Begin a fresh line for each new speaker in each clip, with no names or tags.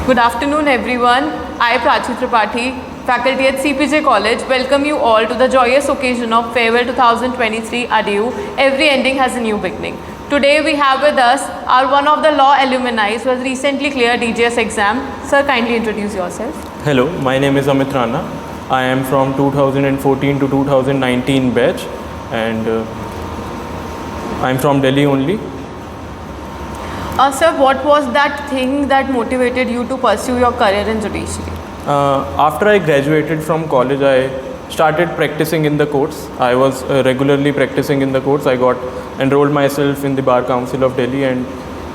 Good afternoon, everyone. I, Prachi Tripathi, faculty at CPJ College, welcome you all to the joyous occasion of Farewell 2023 ADU. Every ending has a new beginning. Today we have with us our one of the law alumni who has recently cleared DGS exam. Sir, kindly introduce yourself.
Hello, my name is Amit Rana. I am from 2014 to 2019 batch and I am from Delhi only.
Sir, what was that thing that motivated you to pursue your career in judiciary?
After I graduated from college, I started practicing in the courts. I was regularly practicing in the courts. I got enrolled myself in the Bar Council of Delhi and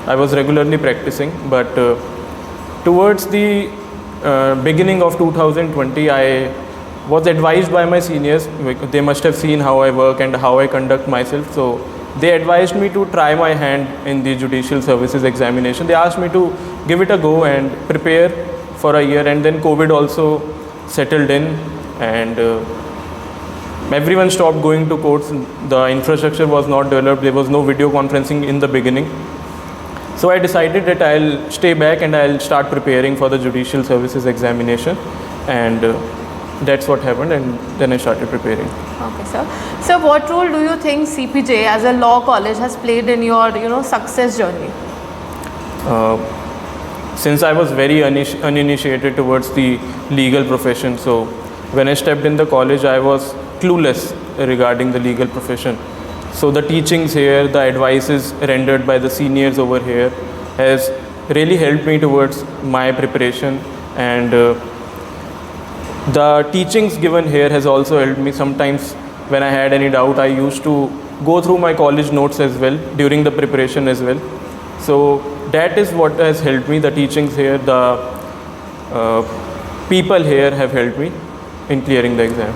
I was regularly practicing. But towards the beginning of 2020, I was advised by my seniors. They must have seen how I work and how I conduct myself. So they advised me to try my hand in the judicial services examination. They asked me to give it a go and prepare for a year, and then COVID also settled in and everyone stopped going to courts. The infrastructure was not developed. There was no video conferencing in the beginning. So I decided that I'll stay back and I'll start preparing for the judicial services examination, and that's what happened, and then I started preparing.
Okay, sir. Sir, what role do you think CPJ as a law college has played in your success journey?
Since I was very uninitiated towards the legal profession, so when I stepped in the college, I was clueless regarding the legal profession. So the teachings here, the advices rendered by the seniors over here has really helped me towards my preparation, and the teachings given here has also helped me. Sometimes when I had any doubt, I used to go through my college notes as well during the preparation as well. So that is what has helped me. The teachings here, the people here have helped me in clearing the exam.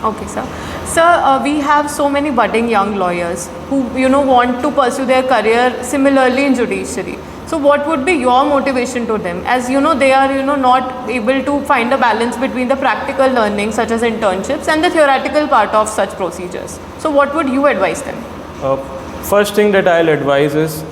Okay, sir. Sir, we have so many budding young lawyers who want to pursue their career similarly in judiciary. So what would be your motivation to them, as they are not able to find a balance between the practical learning such as internships and the theoretical part of such procedures? So what would you advise them?
First thing that I'll advise is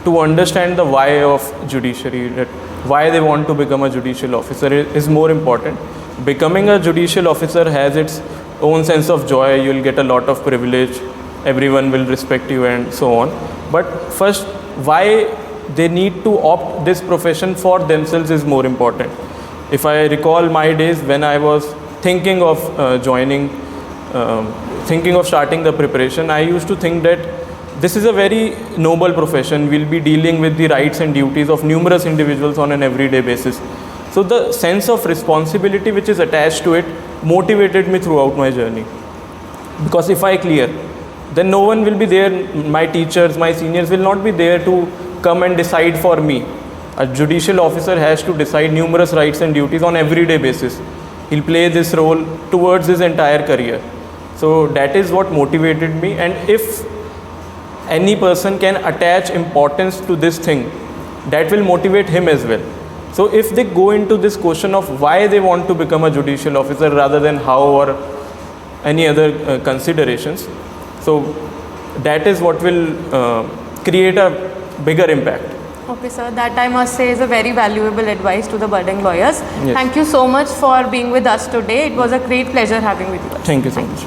to understand the why of judiciary, that why they want to become a judicial officer is more important. Becoming a judicial officer has its own sense of joy. You'll get a lot of privilege, everyone will respect you and so on. But first, why they need to opt this profession for themselves is more important. If I recall my days when I was thinking of thinking of starting the preparation, I used to think that this is a very noble profession. We'll be dealing with the rights and duties of numerous individuals on an everyday basis. So the sense of responsibility which is attached to it motivated me throughout my journey. Because if I clear, then no one will be there, my teachers, my seniors will not be there to come and decide for me. A judicial officer has to decide numerous rights and duties on everyday basis. He'll play this role towards his entire career. So that is what motivated me, and if any person can attach importance to this thing, that will motivate him as well. So if they go into this question of why they want to become a judicial officer rather than how or any other considerations, so that is what will create a bigger impact.
Okay, sir, that I must say is a very valuable advice to the budding lawyers.
Yes.
Thank you so much for being with us today. It was a great pleasure having with you.
Thank you so much.